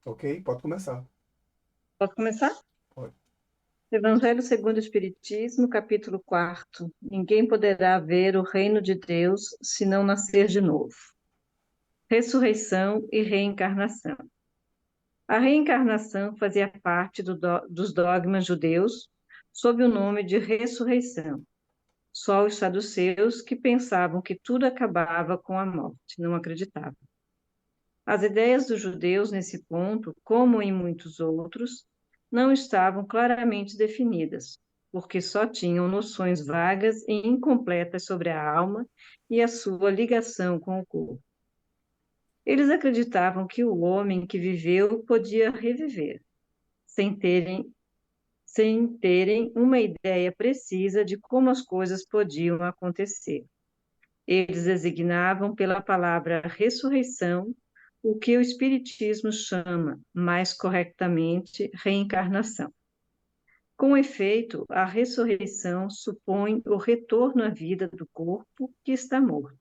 Ok, pode começar. Posso começar? Pode. Evangelho segundo o Espiritismo, capítulo 4. Ninguém poderá ver o reino de Deus se não nascer de novo. Ressurreição e reencarnação. A reencarnação fazia parte dos dogmas judeus sob o nome de ressurreição. Só os saduceus que pensavam que tudo acabava com a morte, não acreditavam. As ideias dos judeus nesse ponto, como em muitos outros, não estavam claramente definidas, porque só tinham noções vagas e incompletas sobre a alma e a sua ligação com o corpo. Eles acreditavam que o homem que viveu podia reviver, sem terem, sem terem uma ideia precisa de como as coisas podiam acontecer. Eles designavam pela palavra ressurreição o que o Espiritismo chama, mais corretamente, reencarnação. Com efeito, a ressurreição supõe o retorno à vida do corpo que está morto,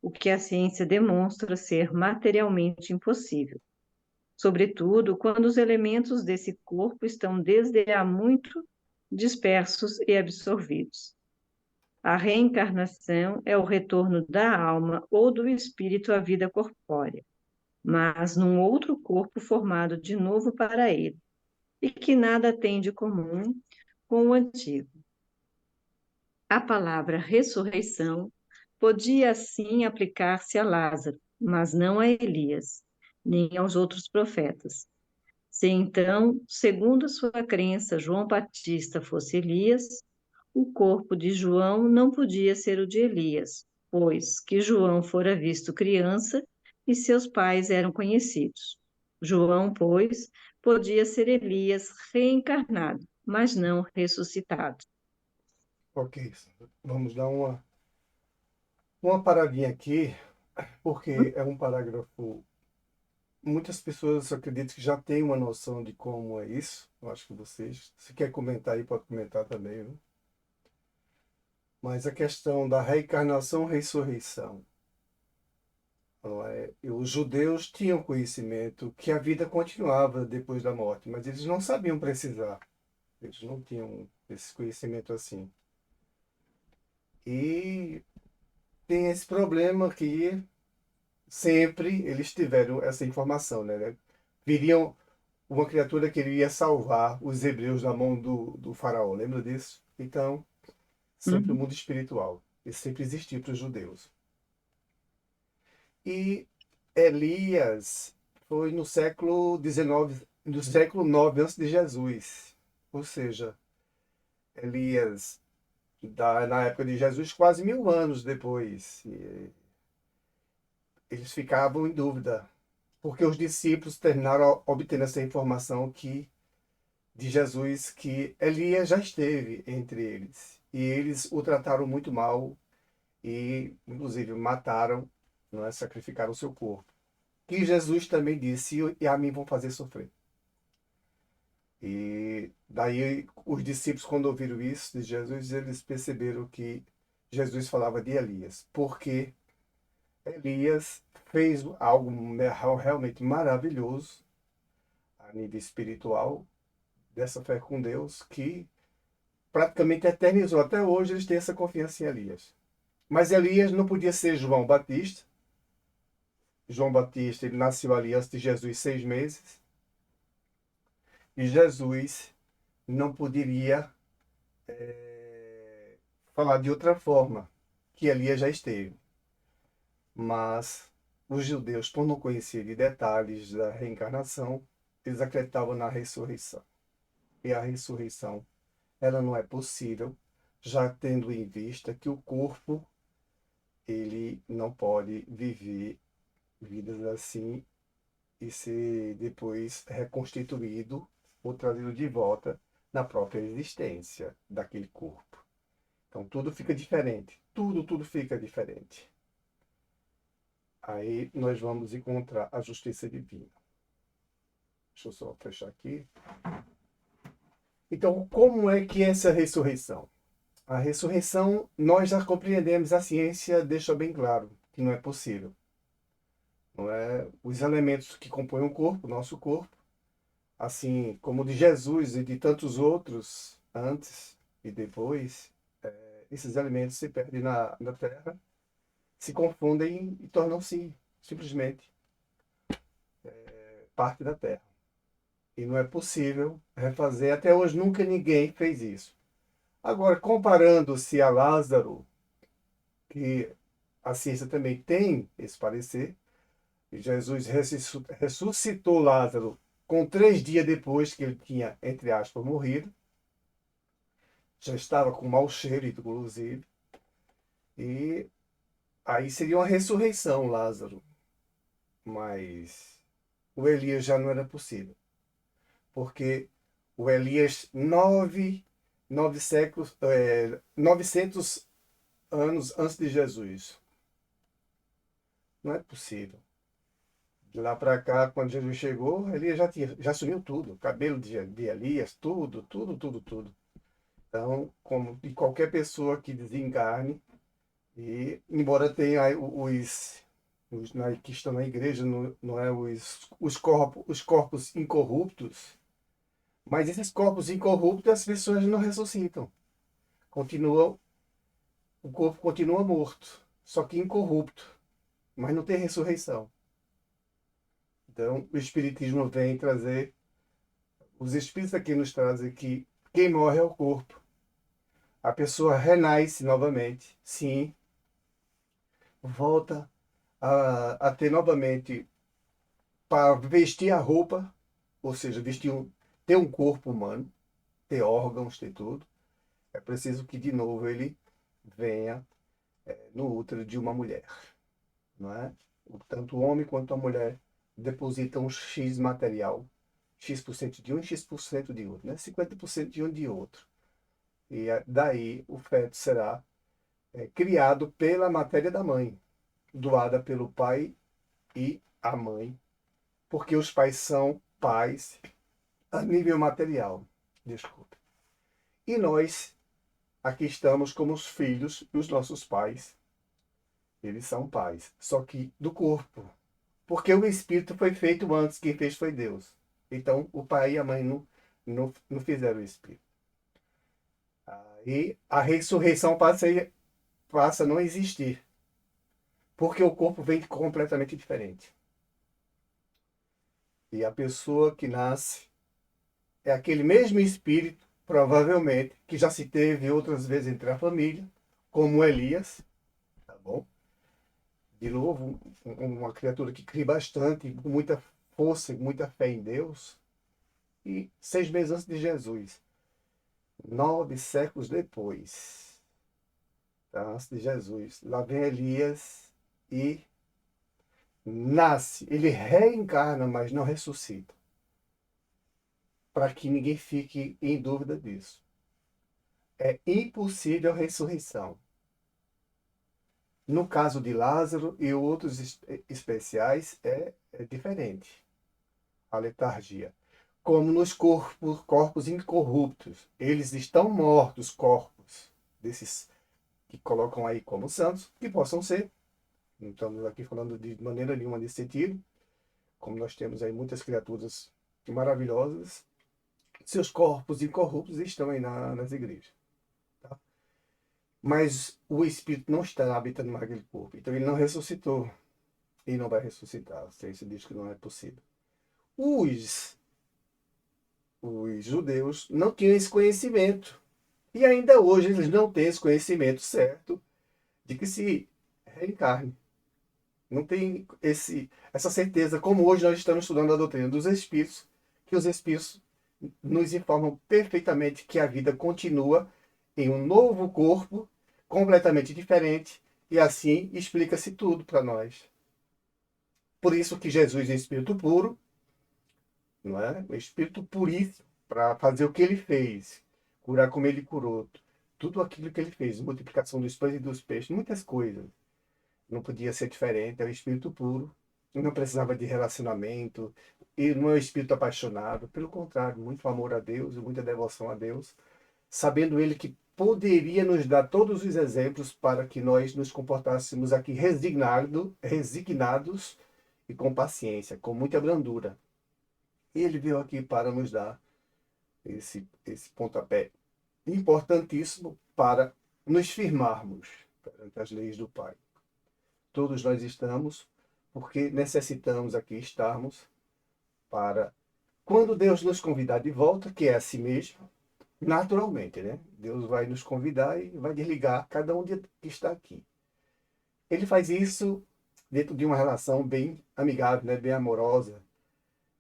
o que a ciência demonstra ser materialmente impossível, sobretudo quando os elementos desse corpo estão desde há muito dispersos e absorvidos. A reencarnação é o retorno da alma ou do espírito à vida corpórea, mas num outro corpo formado de novo para ele, e que nada tem de comum com o antigo. A palavra ressurreição podia assim aplicar-se a Lázaro, mas não a Elias, nem aos outros profetas. Se então, segundo a sua crença, João Batista fosse Elias, o corpo de João não podia ser o de Elias, pois que João fora visto criança e seus pais eram conhecidos. João, pois, podia ser Elias reencarnado, mas não ressuscitado. Ok, vamos dar uma paradinha aqui, porque é um parágrafo. Muitas pessoas acreditam que já têm uma noção de como é isso. Eu acho que vocês, se quer comentar aí, pode comentar também, viu? Mas a questão da reencarnação e ressurreição. Não é? E os judeus tinham conhecimento que a vida continuava depois da morte, mas eles não sabiam precisar. Eles não tinham esse conhecimento assim. E tem esse problema que sempre eles tiveram essa informação, né? Viriam uma criatura que iria salvar os hebreus da mão do faraó, lembra disso? Então, sempre o Uhum, mundo espiritual. Isso sempre existiu para os judeus. E Elias foi no século XIX, no século 9 antes de Jesus. Ou seja, Elias, na época de Jesus, quase 1000 anos depois. E eles ficavam em dúvida, porque os discípulos terminaram obtendo essa informação de Jesus que Elias já esteve entre eles. E eles o trataram muito mal e, inclusive, mataram, não é? Sacrificaram o seu corpo. Que Jesus também disse, e a mim vão fazer sofrer. E daí os discípulos, quando ouviram isso de Jesus, eles perceberam que Jesus falava de Elias, porque Elias fez algo realmente maravilhoso a nível espiritual, dessa fé com Deus, que praticamente eternizou. Até hoje eles têm essa confiança em Elias. Mas Elias não podia ser João Batista. João Batista ele nasceu ali antes de Jesus 6 meses. E Jesus não poderia falar de outra forma, que Elias já esteve. Mas os judeus, por não conhecerem detalhes da reencarnação, eles acreditavam na ressurreição. E a ressurreição, ela não é possível, já tendo em vista que o corpo, ele não pode viver vidas assim e ser depois reconstituído ou trazido de volta na própria existência daquele corpo. Então tudo fica diferente. Tudo fica diferente. Aí nós vamos encontrar a justiça divina. Deixa eu só fechar aqui. Então, como é que é essa ressurreição? A ressurreição, nós já compreendemos, a ciência deixa bem claro que não é possível. não é? Os elementos que compõem o corpo, o nosso corpo, assim como de Jesus e de tantos outros antes e depois, esses elementos se perdem na terra, se confundem e tornam-se simplesmente parte da terra. E não é possível refazer. Até hoje nunca ninguém fez isso. Agora, comparando-se a Lázaro, que a ciência também tem esse parecer, e Jesus ressuscitou Lázaro com 3 dias depois que ele tinha, entre aspas, morrido. Já estava com mau cheiro, inclusive. E aí seria uma ressurreição, Lázaro. Mas o Elias já não era possível. Porque o Elias, 900 anos antes de Jesus. Não é possível. De lá para cá, quando Jesus chegou, Elias já sumiu tudo. O cabelo de Elias, tudo, tudo, tudo, tudo. Então, como de qualquer pessoa que desencarne, e embora tenha que estão na igreja, não é os corpos incorruptos, mas esses corpos incorruptos as pessoas não ressuscitam. Continuam, o corpo continua morto, só que incorrupto, mas não tem ressurreição. Então, o Espiritismo vem trazer, os Espíritos aqui nos trazem que quem morre é o corpo. A pessoa renasce novamente, sim, volta a ter novamente para vestir a roupa, ou seja, ter um corpo humano, ter órgãos, ter tudo. É preciso que de novo ele venha no útero de uma mulher, não é? Tanto o homem quanto a mulher depositam um X material, X% de um e X% de outro, né? 50% de um de outro. E daí o feto será criado pela matéria da mãe, doada pelo pai e a mãe, porque os pais são pais a nível material. Desculpe. E nós aqui estamos como os filhos dos nossos pais. Eles são pais, só que do corpo. Porque o espírito foi feito antes, quem fez foi Deus. Então o pai e a mãe não fizeram o espírito. Aí a ressurreição passa a não existir. Porque o corpo vem completamente diferente. E a pessoa que nasce é aquele mesmo espírito, provavelmente, que já se teve outras vezes entre a família, como Elias, tá bom? De novo, uma criatura que cria bastante, com muita força, com muita fé em Deus. E 6 meses antes de Jesus, 9 séculos depois, tá? Antes de Jesus, lá vem Elias e nasce. Ele reencarna, mas não ressuscita. Para que ninguém fique em dúvida disso. É impossível a ressurreição. No caso de Lázaro e outros especiais, é diferente a letargia. Como nos corpos incorruptos, eles estão mortos, corpos desses que colocam aí como santos, que possam ser. Não estamos aqui falando de maneira nenhuma nesse sentido, como nós temos aí muitas criaturas maravilhosas, seus corpos incorruptos estão aí nas igrejas. Tá? Mas o espírito não está habitando mais aquele corpo, então ele não ressuscitou e não vai ressuscitar. A ciência diz que não é possível. Os, os judeus não tinham esse conhecimento. E ainda hoje eles não têm esse conhecimento certo de que se reencarne. Não tem essa certeza, como hoje nós estamos estudando a doutrina dos espíritos, que os espíritos nos informam perfeitamente que a vida continua em um novo corpo, completamente diferente, e assim explica-se tudo para nós. Por isso que Jesus é espírito puro, não é? O espírito puríssimo, para fazer o que ele fez, curar como ele curou, tudo aquilo que ele fez, multiplicação dos pães e dos peixes, muitas coisas. Não podia ser diferente, é o espírito puro, não precisava de relacionamento, e não é um espírito apaixonado, pelo contrário, muito amor a Deus, muita devoção a Deus, sabendo ele que poderia nos dar todos os exemplos para que nós nos comportássemos aqui resignados e com paciência, com muita brandura. E ele veio aqui para nos dar esse pontapé importantíssimo para nos firmarmos perante as leis do Pai. Todos nós estamos, porque necessitamos aqui estarmos para, quando Deus nos convidar de volta, que é a si mesmo, naturalmente, né? Deus vai nos convidar e vai desligar cada um que está aqui. Ele faz isso dentro de uma relação bem amigável, né? Bem amorosa,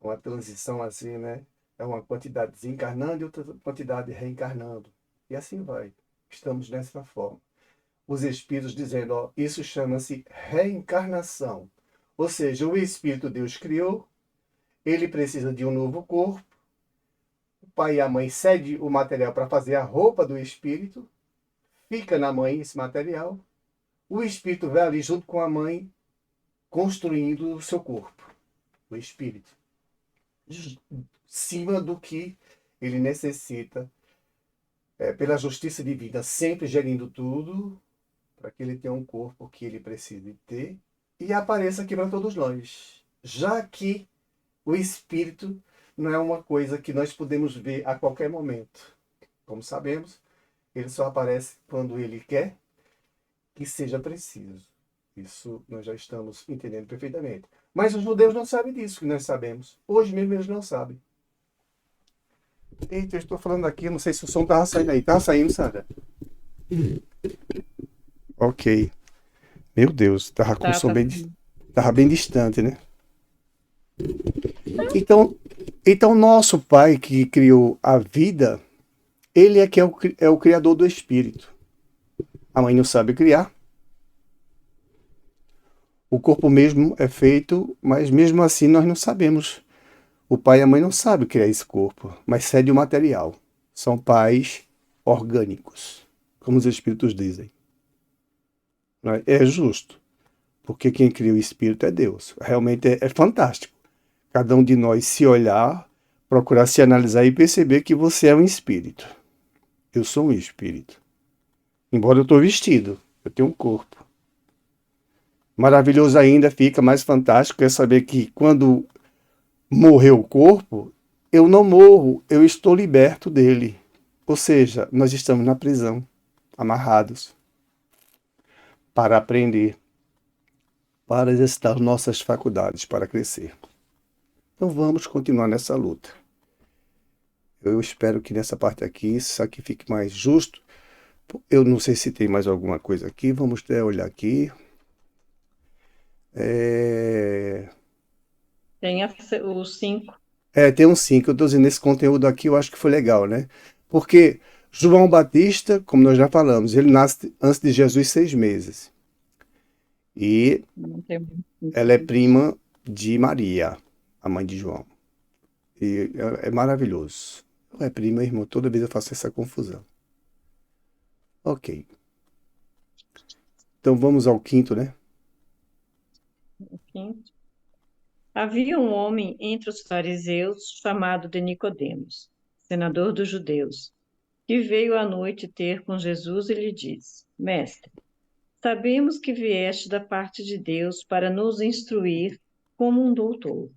uma transição assim, né? É uma quantidade desencarnando e outra quantidade reencarnando. E assim vai. Estamos dessa forma. Os espíritos dizendo, ó, isso chama-se reencarnação. Ou seja, o espírito Deus criou, ele precisa de um novo corpo, o pai e a mãe cedem o material para fazer a roupa do espírito, fica na mãe esse material, o espírito vai ali junto com a mãe, construindo o seu corpo, o espírito, acima do que ele necessita, pela justiça divina, sempre gerindo tudo, para que ele tenha um corpo que ele precise ter e apareça aqui para todos nós. Já que o espírito não é uma coisa que nós podemos ver a qualquer momento. Como sabemos, ele só aparece quando ele quer que seja preciso. Isso nós já estamos entendendo perfeitamente. Mas os judeus não sabem disso que nós sabemos. Hoje mesmo eles não sabem. Eita, eu estou falando aqui, não sei se o som estava saindo aí. Estava saindo, Sandra? Ok. Meu Deus, estava com o som bem, tava bem distante, né? Então, nosso Pai que criou a vida, ele é que é o criador do espírito. A mãe não sabe criar. O corpo mesmo é feito, mas mesmo assim nós não sabemos. O pai e a mãe não sabem criar esse corpo, mas cede o material. São pais orgânicos, como os espíritos dizem. Não é? É justo, porque quem cria o espírito é Deus. Realmente é fantástico. Cada um de nós se olhar, procurar se analisar e perceber que você é um espírito. Eu sou um espírito. Embora eu estou vestido, eu tenho um corpo. Maravilhoso ainda, fica mais fantástico é saber que quando morreu o corpo, eu não morro, eu estou liberto dele. Ou seja, nós estamos na prisão, amarrados, para aprender, para exercitar nossas faculdades, para crescer. Então vamos continuar nessa luta. Eu espero que nessa parte aqui, isso aqui fique mais justo. Eu não sei se tem mais alguma coisa aqui, vamos olhar aqui. Tem os 5. Tem um 5. Eu estou dizendo, esse conteúdo aqui eu acho que foi legal, né? Porque João Batista, como nós já falamos, ele nasce antes de Jesus 6 meses. E ela é prima de Maria, a mãe de João. E é maravilhoso. Não é prima, irmão, toda vez eu faço essa confusão. Ok. Então vamos ao quinto, né? Havia um homem entre os fariseus chamado de Nicodemos, senador dos judeus, que veio à noite ter com Jesus e lhe disse: Mestre, sabemos que vieste da parte de Deus para nos instruir como um doutor.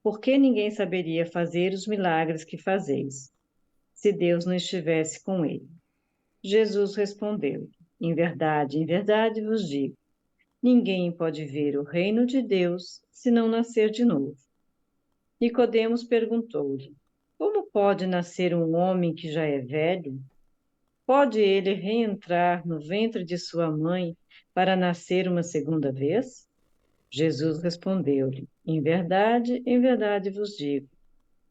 Por que ninguém saberia fazer os milagres que fazeis, se Deus não estivesse com ele? Jesus respondeu: em verdade vos digo, ninguém pode ver o reino de Deus se não nascer de novo. Nicodemos perguntou-lhe: Como pode nascer um homem que já é velho? Pode ele reentrar no ventre de sua mãe para nascer uma segunda vez? Jesus respondeu-lhe: em verdade vos digo,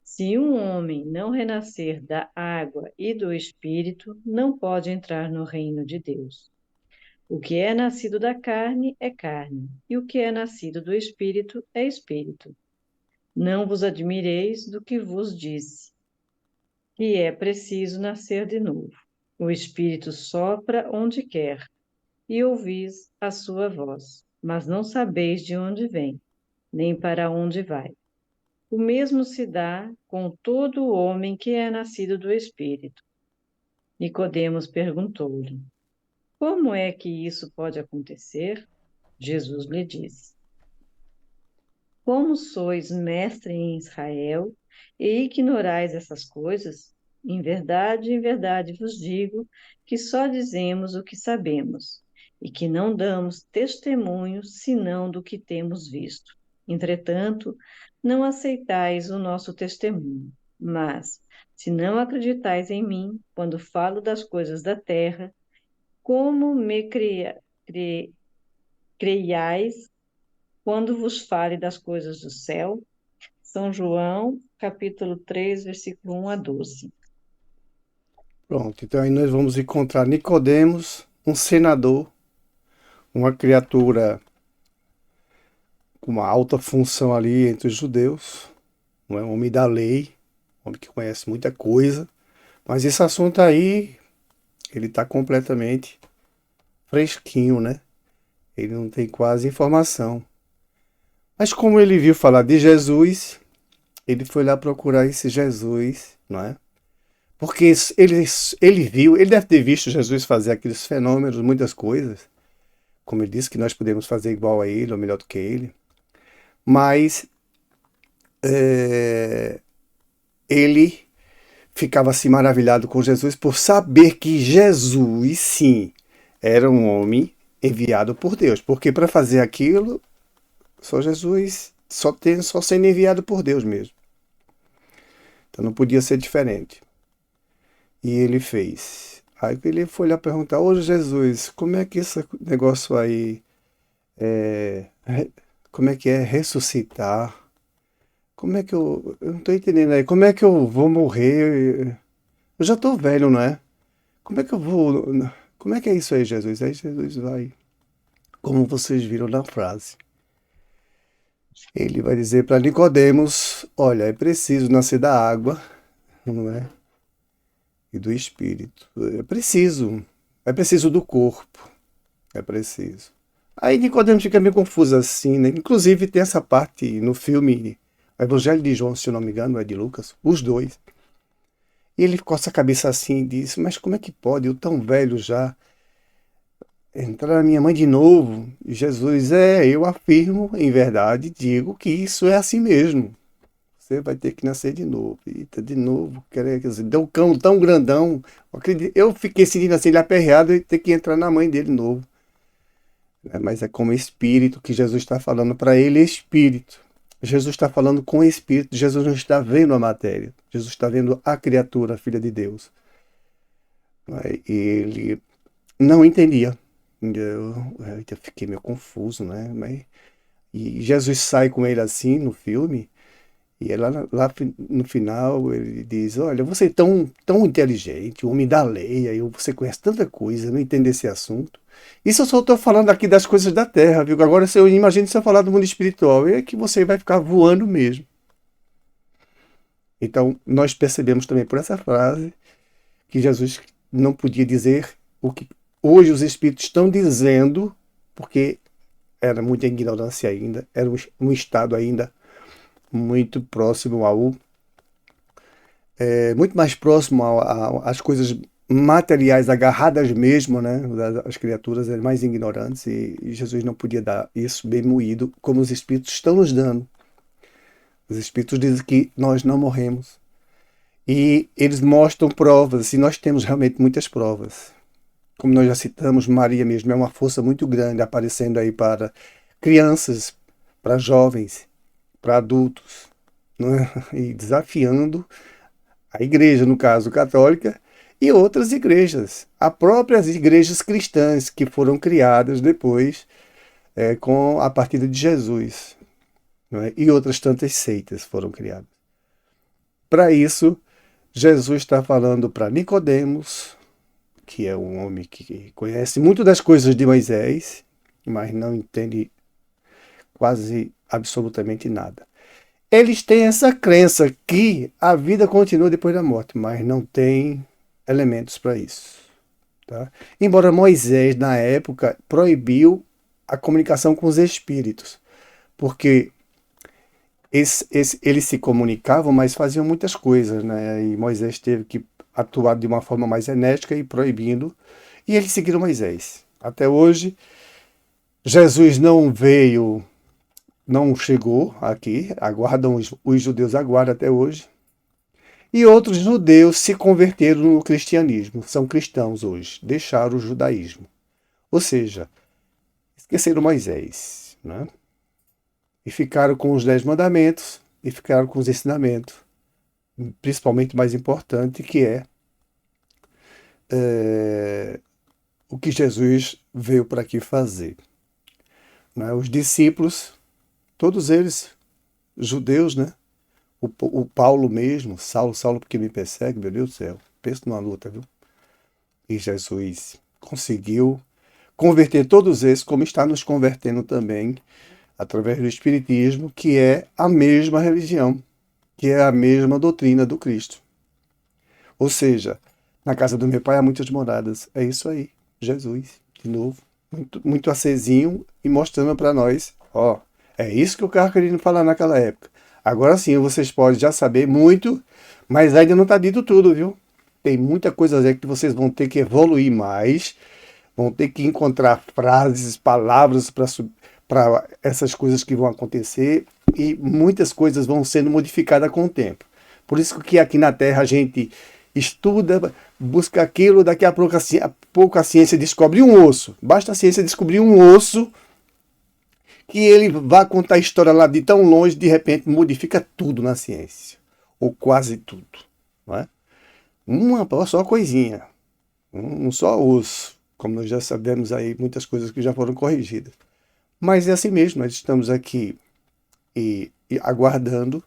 se um homem não renascer da água e do Espírito, não pode entrar no reino de Deus. O que é nascido da carne é carne, e o que é nascido do Espírito é espírito. Não vos admireis do que vos disse, que é preciso nascer de novo. O Espírito sopra onde quer, e ouvis a sua voz, mas não sabeis de onde vem, nem para onde vai. O mesmo se dá com todo o homem que é nascido do Espírito. Nicodemos perguntou-lhe: Como é que isso pode acontecer? Jesus lhe disse: como sois mestre em Israel e ignorais essas coisas? Em verdade vos digo que só dizemos o que sabemos e que não damos testemunho senão do que temos visto. Entretanto, não aceitais o nosso testemunho. Mas, se não acreditais em mim, quando falo das coisas da terra, como me creiais quando vos fale das coisas do céu? São João, capítulo 3, versículo 1 a 12. Pronto, então aí nós vamos encontrar Nicodemos, um senador, uma criatura com uma alta função ali entre os judeus, não é um homem da lei, um homem que conhece muita coisa, mas esse assunto aí, ele está completamente fresquinho, né? Ele não tem quase informação. Mas como ele viu falar de Jesus, ele foi lá procurar esse Jesus, não é? Porque ele viu, ele deve ter visto Jesus fazer aqueles fenômenos, muitas coisas. Como ele disse, que nós podemos fazer igual a ele, ou melhor do que ele. Mas ele ficava assim maravilhado com Jesus por saber que Jesus, sim, era um homem enviado por Deus. Porque para fazer aquilo, só Jesus, só sendo enviado por Deus mesmo. Então não podia ser diferente. E ele fez. Aí ele foi lá perguntar: ô Jesus, como é que esse negócio aí como é que é ressuscitar? Como é que eu não tô entendendo aí, como é que eu vou morrer? Eu já tô velho, não é? Como é que eu vou, como é que é isso aí, Jesus? Aí Jesus vai, como vocês viram na frase, ele vai dizer para Nicodemos: olha, é preciso nascer da água, não é? E do espírito. É preciso do corpo, é preciso. Aí Nicodemos fica meio confuso assim, né? Inclusive tem essa parte no filme o Evangelho de João, se eu não me engano, é de Lucas, os dois. E ele coça a cabeça assim e diz: mas como é que pode, eu tão velho já, entrar na minha mãe de novo? E Jesus: eu afirmo, em verdade, digo que isso é assim mesmo. Você vai ter que nascer de novo. Eita, de novo, quer dizer, deu um cão tão grandão. Eu fiquei sentindo assim, ele aperreado e ter que entrar na mãe dele de novo. Mas é como espírito que Jesus está falando para ele, espírito. Jesus está falando com espírito, Jesus não está vendo a matéria, Jesus está vendo a criatura, a filha de Deus. E ele não entendia. Eu fiquei meio confuso, né? E Jesus sai com ele assim no filme, e lá no final ele diz: olha, você é tão inteligente, um homem da lei, aí você conhece tanta coisa, não entende esse assunto. Isso eu só estou falando aqui das coisas da terra, viu? Agora eu imagino se eu falar do mundo espiritual, é que você vai ficar voando mesmo. Então nós percebemos também por essa frase que Jesus não podia dizer o que hoje os espíritos estão dizendo, porque era muita ignorância ainda, era um estado ainda muito próximo muito mais próximo às coisas materiais agarradas mesmo, né? As criaturas eram mais ignorantes e Jesus não podia dar isso bem moído como os espíritos estão nos dando. Os espíritos dizem que nós não morremos. E eles mostram provas, e nós temos realmente muitas provas. Como nós já citamos, Maria mesmo é uma força muito grande aparecendo aí para crianças, para jovens, para adultos, não é? E desafiando a igreja, no caso católica, e outras igrejas, as próprias igrejas cristãs que foram criadas depois com a partida de Jesus, não é? E outras tantas seitas foram criadas. Para isso, Jesus está falando para Nicodemos, que é um homem que conhece muito das coisas de Moisés, mas não entende quase absolutamente nada. Eles têm essa crença que a vida continua depois da morte, mas não tem elementos para isso. Tá? Embora Moisés, na época, proibiu a comunicação com os espíritos, porque eles se comunicavam, mas faziam muitas coisas, né? E Moisés teve que atuar de uma forma mais enérgica e proibindo, e eles seguiram Moisés. Até hoje, Jesus não veio não chegou aqui, aguardam, os judeus aguardam até hoje. E outros judeus se converteram no cristianismo, são cristãos hoje, deixaram o judaísmo. Ou seja, esqueceram Moisés, né? E ficaram com os 10 mandamentos e ficaram com os ensinamentos, principalmente o mais importante, que é o que Jesus veio para aqui fazer. Né? Os discípulos, todos eles judeus, né? O Paulo mesmo, Saulo, porque me persegue, meu Deus do céu, penso numa luta, viu? E Jesus conseguiu converter todos esses, como está nos convertendo também, através do Espiritismo, que é a mesma religião, que é a mesma doutrina do Cristo. Ou seja, na casa do meu pai há muitas moradas. É isso aí, Jesus, de novo, muito acesinho e mostrando para nós, ó, é isso que eu estava querendo falar naquela época. Agora sim, vocês podem já saber muito, mas ainda não está dito tudo, viu? Tem muita coisa aí que vocês vão ter que evoluir mais, vão ter que encontrar frases, palavras para essas coisas que vão acontecer e muitas coisas vão sendo modificadas com o tempo. Por isso que aqui na Terra a gente estuda, busca aquilo, daqui a pouco a ciência descobre um osso. Basta a ciência descobrir um osso que ele vai contar a história lá de tão longe, de repente modifica tudo na ciência. Ou quase tudo. Não é? Uma só coisinha. Um só osso. Como nós já sabemos aí, muitas coisas que já foram corrigidas. Mas é assim mesmo, nós estamos aqui e aguardando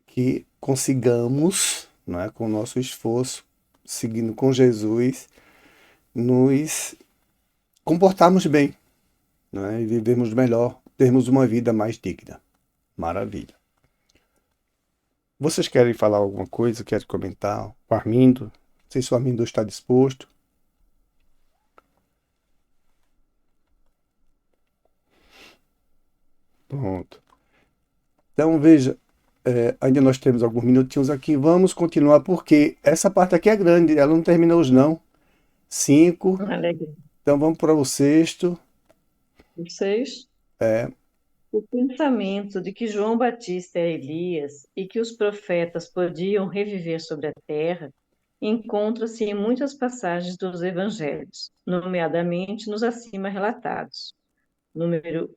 que consigamos, não é, com o nosso esforço, seguindo com Jesus, nos comportarmos bem, não é, e vivermos melhor, termos uma vida mais digna. Maravilha. Vocês querem falar alguma coisa? Querem comentar? O Armindo? Não sei se o Armindo está disposto. Pronto. Então, veja, ainda nós temos alguns minutinhos aqui. Vamos continuar, porque essa parte aqui é grande, ela não terminou os não. 5. Alegre. Então, vamos para o sexto. Vocês? É, O pensamento de que João Batista é Elias e que os profetas podiam reviver sobre a terra encontra-se em muitas passagens dos evangelhos, nomeadamente nos acima relatados. Número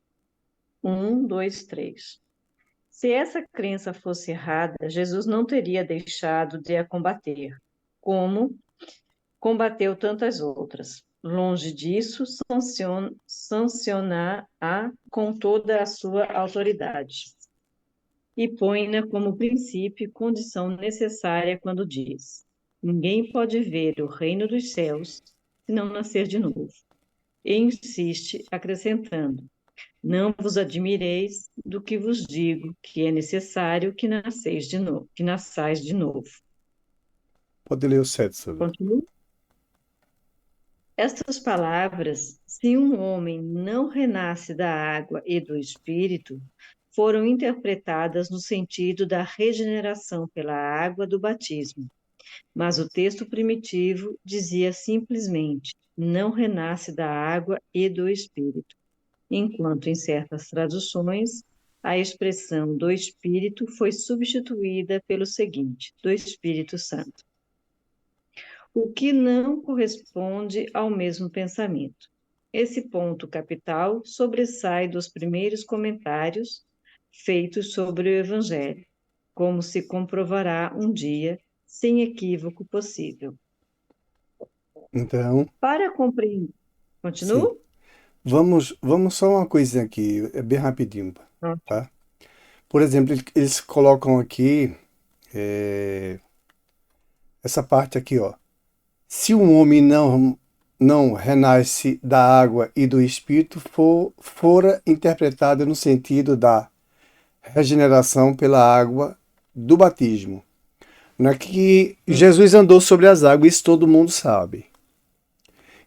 1, 2, 3. Se essa crença fosse errada, Jesus não teria deixado de a combater, como combateu tantas outras. Longe disso, sancionar-a com toda a sua autoridade. E põe-na como princípio e condição necessária quando diz: ninguém pode ver o reino dos céus se não nascer de novo. E insiste, acrescentando: não vos admireis do que vos digo, que é necessário que nasceis de novo, que nasçais de novo. pode ler o 7, Sandra. Continua. Estas palavras, se um homem não renasce da água e do espírito, foram interpretadas no sentido da regeneração pela água do batismo. Mas o texto primitivo dizia simplesmente: não renasce da água e do espírito, enquanto em certas traduções a expressão do espírito foi substituída pelo seguinte: do Espírito Santo, o que não corresponde ao mesmo pensamento. Esse ponto capital sobressai dos primeiros comentários feitos sobre o Evangelho, como se comprovará um dia, sem equívoco possível. Então, Para compreender. sim. Continuo? Vamos só uma coisinha aqui, é bem rapidinho, Ótimo. tá? Por exemplo, eles colocam aqui é, essa parte aqui, ó. Se um homem não renasce da água e do espírito, fora interpretada no sentido da regeneração pela água do batismo. Não é que Jesus andou sobre as águas, isso todo mundo sabe.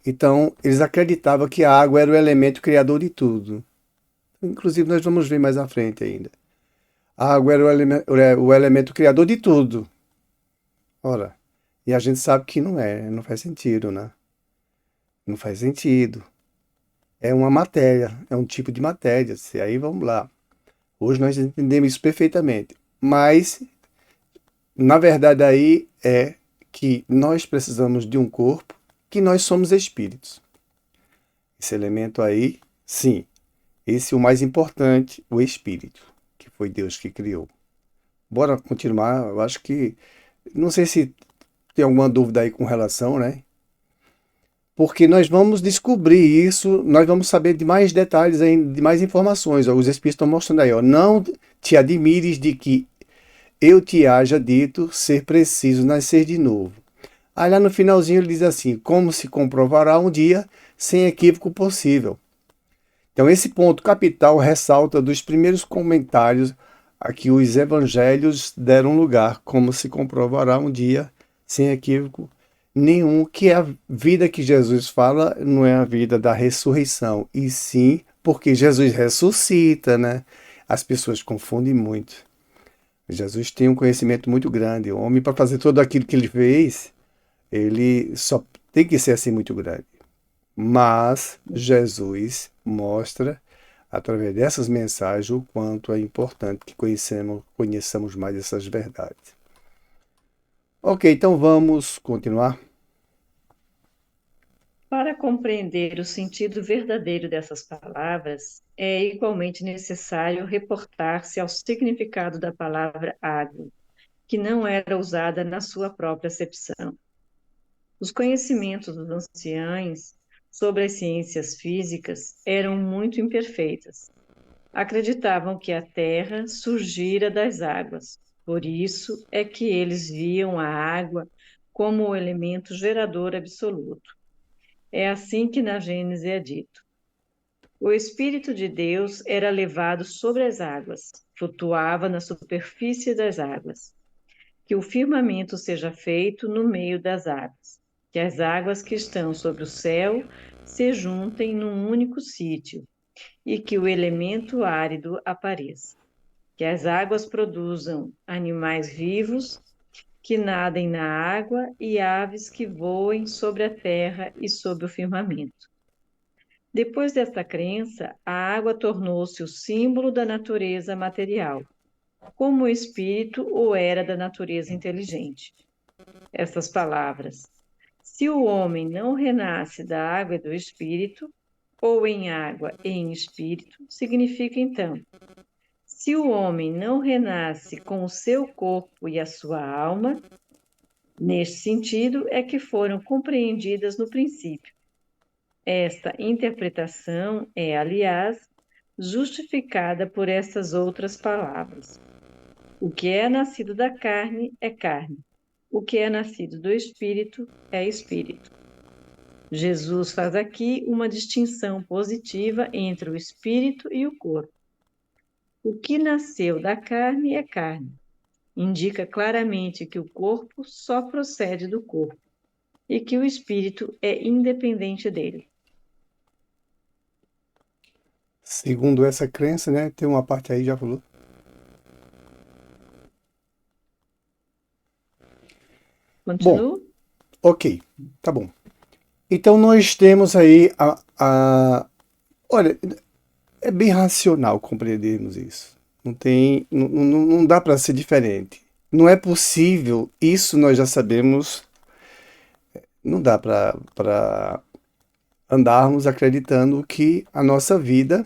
Então, eles acreditavam que a água era o elemento criador de tudo. Inclusive, nós vamos ver mais à frente ainda. A água era o elemento criador de tudo. Ora, e a gente sabe que não é, não faz sentido, né? Não faz sentido. É uma matéria, é um tipo de matéria. E aí vamos lá. Hoje nós entendemos isso perfeitamente. Mas, na verdade, aí é que nós precisamos de um corpo, que nós somos espíritos. Esse elemento aí, sim, esse é o mais importante, o espírito, que foi Deus que criou. Bora continuar, eu acho que, não sei se tem alguma dúvida aí com relação, né? Porque nós vamos descobrir isso, nós vamos saber de mais detalhes ainda, de mais informações. Ó, os Espíritos estão mostrando aí, ó, não te admires de que eu te haja dito ser preciso nascer de novo. Aí lá no finalzinho ele diz assim, como se comprovará um dia, sem equívoco possível. Então esse ponto capital ressalta dos primeiros comentários a que os evangelhos deram lugar, como se comprovará um dia, sem equívoco nenhum, que a vida que Jesus fala não é a vida da ressurreição, e sim porque Jesus ressuscita, né? As pessoas confundem muito. Jesus tem um conhecimento muito grande. O homem, para fazer tudo aquilo que ele fez, ele só tem que ser assim muito grande. Mas Jesus mostra, através dessas mensagens, o quanto é importante que conheçamos mais essas verdades. Ok, então vamos continuar. Para compreender o sentido verdadeiro dessas palavras, é igualmente necessário reportar-se ao significado da palavra água, que não era usada na sua própria acepção. Os conhecimentos dos anciãos sobre as ciências físicas eram muito imperfeitos. Acreditavam que a Terra surgira das águas. Por isso é que eles viam a água como o elemento gerador absoluto. É assim que na Gênese é dito: o Espírito de Deus era levado sobre as águas, flutuava na superfície das águas. Que o firmamento seja feito no meio das águas, que as águas que estão sobre o céu se juntem num único sítio, e que o elemento árido apareça. Que as águas produzam animais vivos que nadem na água e aves que voem sobre a terra e sobre o firmamento. Depois desta crença, a água tornou-se o símbolo da natureza material, como o espírito o era da natureza inteligente. Estas palavras: se o homem não renasce da água e do espírito, ou em água e em espírito, significa então: se o homem não renasce com o seu corpo e a sua alma, neste sentido é que foram compreendidas no princípio. Esta interpretação é, aliás, justificada por estas outras palavras. O que é nascido da carne é carne. O que é nascido do espírito é espírito. Jesus faz aqui uma distinção positiva entre o espírito e o corpo. O que nasceu da carne é carne. Indica claramente que o corpo só procede do corpo e que o espírito é independente dele. Segundo essa crença, né? Tem uma parte aí, já falou. Bom, Continuo? ok, tá bom. Então nós temos aí olha, é bem racional compreendermos isso. Não tem, não dá para ser diferente. Não é possível, isso nós já sabemos, não dá para andarmos acreditando que a nossa vida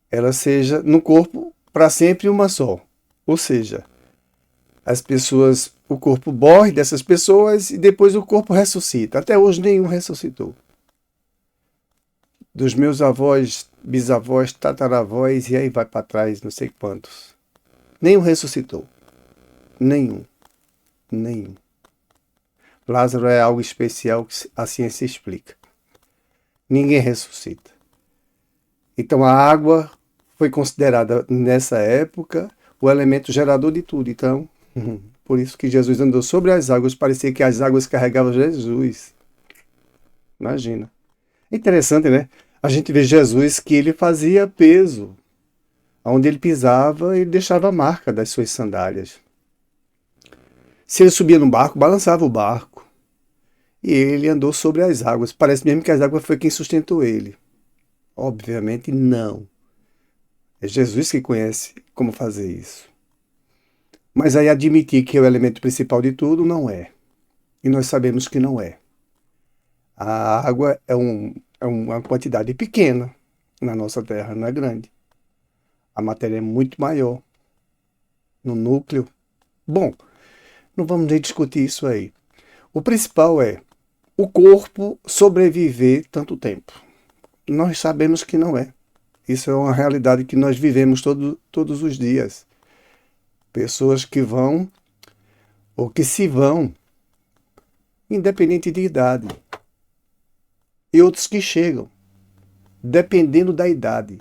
ela seja no corpo para sempre uma só. Ou seja, as pessoas, o corpo morre dessas pessoas e depois o corpo ressuscita. Até hoje nenhum ressuscitou. Dos meus avós, bisavós, tataravós e aí vai para trás, não sei quantos. Nenhum ressuscitou. Nenhum. Nenhum. Lázaro é algo especial que a ciência explica. Ninguém ressuscita. Então a água foi considerada nessa época o elemento gerador de tudo. Então, por isso que Jesus andou sobre as águas, parecia que as águas carregavam Jesus. Imagina. É interessante, né? A gente vê Jesus que ele fazia peso. Onde ele pisava, ele deixava a marca das suas sandálias. Se ele subia no barco, balançava o barco. e ele andou sobre as águas. Parece mesmo que as águas foi quem sustentou ele. Obviamente não. É Jesus que conhece como fazer isso. Mas aí admitir que é o elemento principal de tudo não é. E nós sabemos que não é. A água é uma quantidade pequena na nossa Terra, não é grande. A matéria é muito maior no núcleo. Bom, não vamos nem discutir isso aí. O principal é o corpo sobreviver tanto tempo. Nós sabemos que não é. Isso é uma realidade que nós vivemos todos os dias. Pessoas que vão ou que se vão, independente de idade. E outros que chegam, dependendo da idade.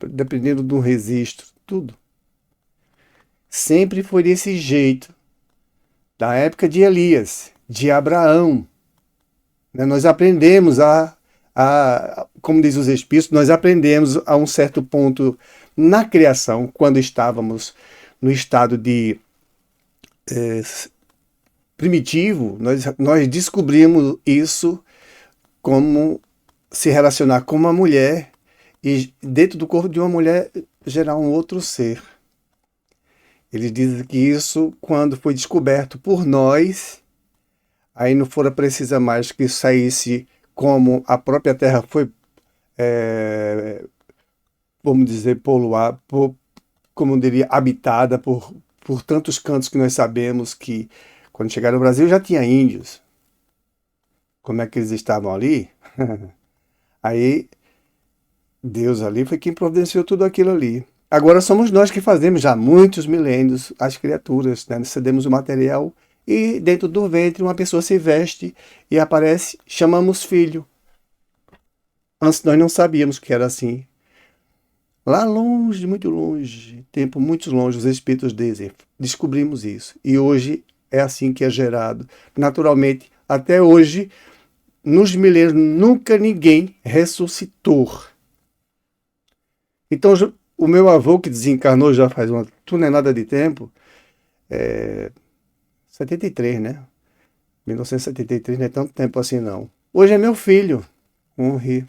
Dependendo do registro, tudo. Sempre foi desse jeito. Da época de Elias, de Abraão. Nós aprendemos como diz os Espíritos, nós aprendemos a um certo ponto na criação, quando estávamos no estado de primitivo, nós descobrimos isso, como se relacionar com uma mulher e dentro do corpo de uma mulher gerar um outro ser. Eles dizem que isso, quando foi descoberto por nós, aí não fora precisa mais que saísse como a própria Terra foi, vamos dizer, poluada, como diria, habitada por tantos cantos que nós sabemos que, quando chegaram no Brasil, já tinha índios. Como é que eles estavam ali? Aí, Deus ali foi quem providenciou tudo aquilo ali. Agora somos nós que fazemos já há muitos milênios as criaturas, né? Nós cedemos o material e dentro do ventre uma pessoa se veste e aparece, chamamos filho. Antes nós não sabíamos que era assim. Lá longe, muito longe, tempo muito longe, os espíritos dizem, descobrimos isso. E hoje é assim que é gerado. Naturalmente, até hoje, nos milênios, nunca ninguém ressuscitou. Então, o meu avô, que desencarnou já faz uma tonelada de tempo, 73, né? 1973 não é tanto tempo assim, não. Hoje é meu filho. Vamos rir.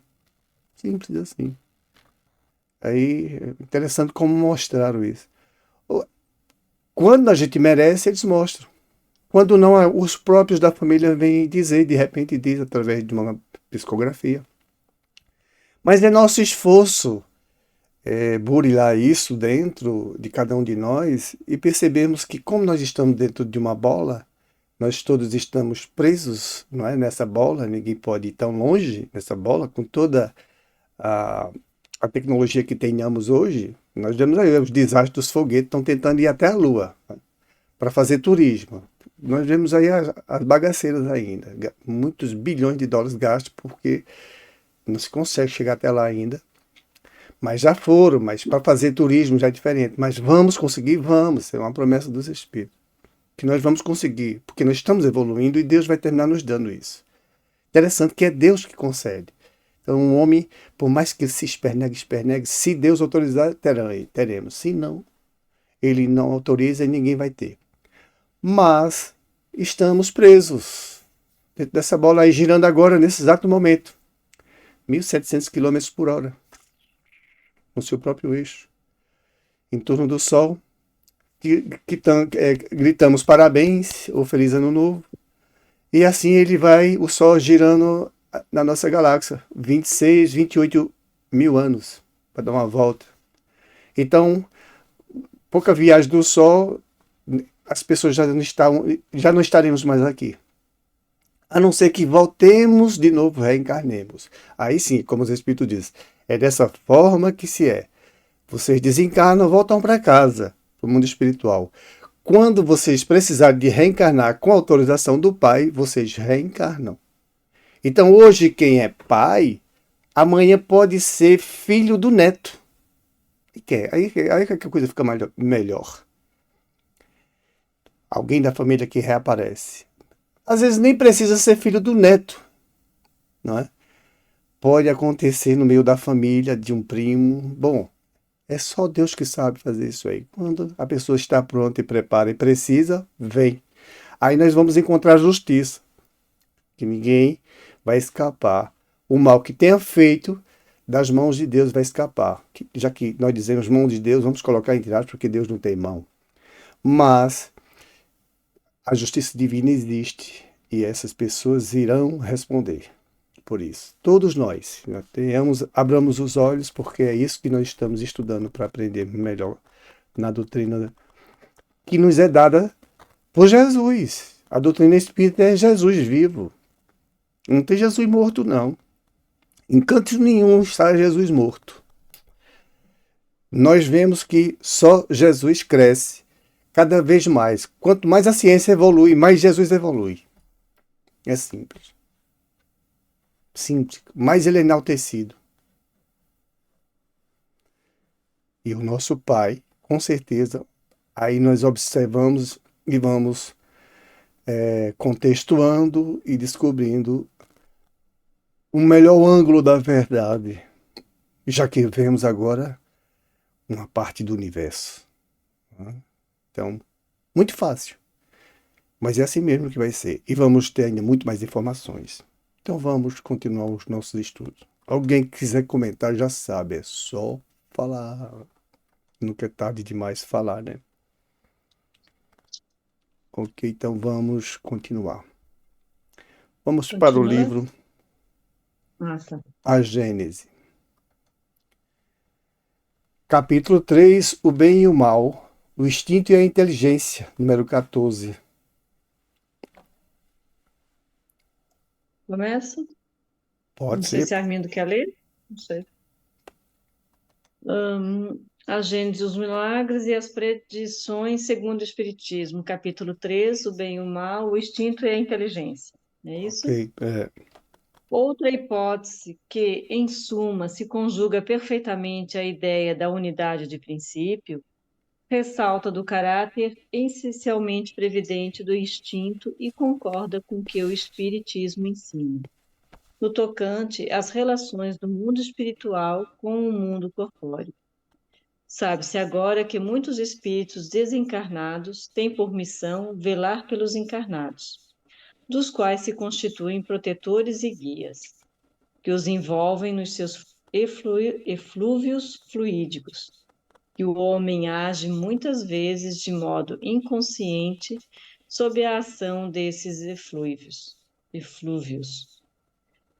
Simples assim. Aí, interessante como mostraram isso. Quando a gente merece, eles mostram. Quando não, os próprios da família vêm dizer, de repente diz, através de uma psicografia. Mas é nosso esforço burilar isso dentro de cada um de nós e percebemos que, como nós estamos dentro de uma bola, nós todos estamos presos, não é, nessa bola, ninguém pode ir tão longe nessa bola, com toda a tecnologia que tenhamos hoje. Nós vemos aí os desastres dos foguetes, estão tentando ir até a Lua, né, para fazer turismo. Nós vemos aí as bagaceiras ainda, muitos bilhões de dólares gastos, porque não se consegue chegar até lá ainda. Mas já foram, mas para fazer turismo já é diferente. Mas vamos conseguir? Vamos, é uma promessa dos Espíritos. Que nós vamos conseguir, porque nós estamos evoluindo e Deus vai terminar nos dando isso. Interessante que é Deus que concede. Então, um homem, por mais que se espernegue, se Deus autorizar, teremos. Se não, ele não autoriza e ninguém vai ter. Mas estamos presos dentro dessa bola aí, girando agora, nesse exato momento. 1.700 km por hora. No seu próprio eixo. Em torno do Sol. Gritamos parabéns ou feliz ano novo. E assim ele vai, o Sol girando na nossa galáxia. 26, 28 mil anos para dar uma volta. Então, pouca viagem do Sol, as pessoas já não estaremos mais aqui. A não ser que voltemos de novo, reencarnemos. Aí sim, como os Espíritos dizem, é dessa forma que se é. Vocês desencarnam, voltam para casa, para o mundo espiritual. Quando vocês precisarem de reencarnar com autorização do Pai, vocês reencarnam. Então hoje quem é pai, amanhã pode ser filho do neto. E quer? Aí que a coisa fica melhor. Alguém da família que reaparece. Às vezes nem precisa ser filho do neto, não é? Pode acontecer no meio da família, de um primo. Bom, é só Deus que sabe fazer isso aí. Quando a pessoa está pronta e prepara e precisa, vem. Aí nós vamos encontrar justiça, que ninguém vai escapar. O mal que tenha feito das mãos de Deus vai escapar. Já que nós dizemos mãos de Deus, vamos colocar entre aspas, porque Deus não tem mão. Mas a justiça divina existe e essas pessoas irão responder por isso. Todos nós, né, abramos os olhos, porque é isso que nós estamos estudando para aprender melhor na doutrina que nos é dada por Jesus. A doutrina espírita é Jesus vivo. Não tem Jesus morto, não. Em canto nenhum está Jesus morto. Nós vemos que só Jesus cresce cada vez mais. Quanto mais a ciência evolui, mais Jesus evolui. É simples. Simples. Mais ele é enaltecido. E o nosso Pai, com certeza, aí nós observamos e vamos contextuando e descobrindo o melhor ângulo da verdade, já que vemos agora uma parte do universo. Então, muito fácil. Mas é assim mesmo que vai ser. E vamos ter ainda muito mais informações. Então vamos continuar os nossos estudos. Alguém que quiser comentar já sabe, é só falar. Nunca é tarde demais falar, né? Ok, então vamos continuar. Vamos para o Continua. livro Massa. A Gênese. Capítulo 3, O Bem e o Mal, o Instinto e a Inteligência, número 14. Começa? Pode Não sei ser? se Armindo quer ler. Não sei. A Gênese, os milagres e as predições segundo o Espiritismo, capítulo 3, o bem e o mal, o instinto e a inteligência. É Ok. isso? Outra hipótese que, em suma, se conjuga perfeitamente à ideia da unidade de princípio, ressalta do caráter essencialmente previdente do instinto e concorda com o que o Espiritismo ensina, no tocante às relações do mundo espiritual com o mundo corpóreo. Sabe-se agora que muitos espíritos desencarnados têm por missão velar pelos encarnados, dos quais se constituem protetores e guias, que os envolvem nos seus eflúvios fluídicos, que o homem age muitas vezes de modo inconsciente sob a ação desses eflúvios.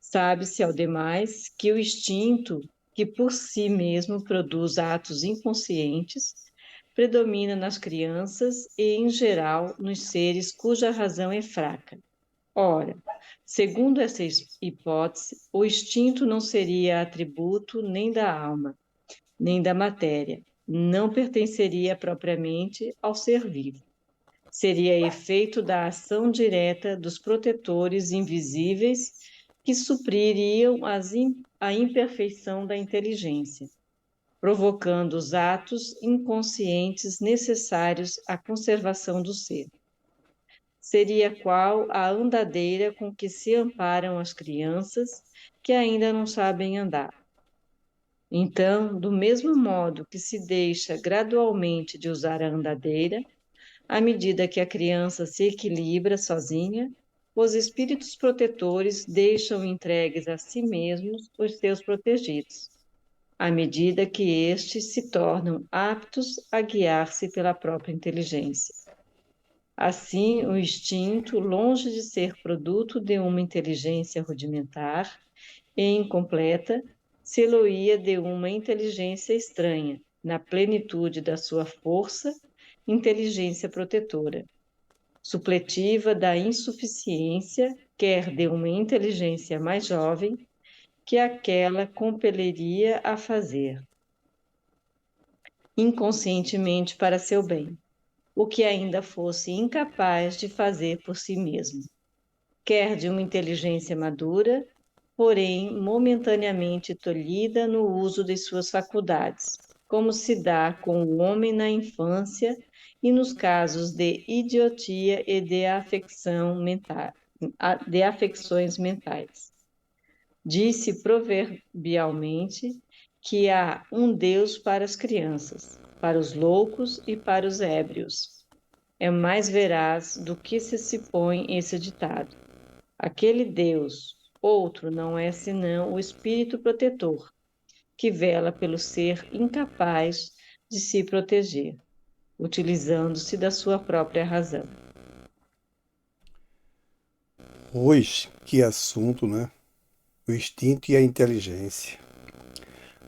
Sabe-se, ao demais, que o instinto, que por si mesmo produz atos inconscientes, predomina nas crianças e, em geral, nos seres cuja razão é fraca. Ora, segundo essa hipótese, o instinto não seria atributo nem da alma, nem da matéria, não pertenceria propriamente ao ser vivo. Seria efeito da ação direta dos protetores invisíveis que supririam a imperfeição da inteligência, provocando os atos inconscientes necessários à conservação do ser. Seria qual a andadeira com que se amparam as crianças que ainda não sabem andar. Então, do mesmo modo que se deixa gradualmente de usar a andadeira, à medida que a criança se equilibra sozinha, os espíritos protetores deixam entregues a si mesmos os seus protegidos, à medida que estes se tornam aptos a guiar-se pela própria inteligência. Assim, o instinto, longe de ser produto de uma inteligência rudimentar e incompleta, se-lo-ia de uma inteligência estranha, na plenitude da sua força, inteligência protetora, supletiva da insuficiência, quer de uma inteligência mais jovem, que aquela compeleria a fazer, inconscientemente para seu bem, o que ainda fosse incapaz de fazer por si mesmo, quer de uma inteligência madura, porém momentaneamente tolhida no uso de suas faculdades, como se dá com o homem na infância e nos casos de idiotia e de afecções mentais. Disse proverbialmente que há um Deus para as crianças, para os loucos e para os ébrios. é mais veraz do que se supõe esse ditado. Aquele Deus, outro, não é senão o Espírito protetor, que vela pelo ser incapaz de se proteger, utilizando-se da sua própria razão. Pois, que assunto, né? O instinto e a inteligência.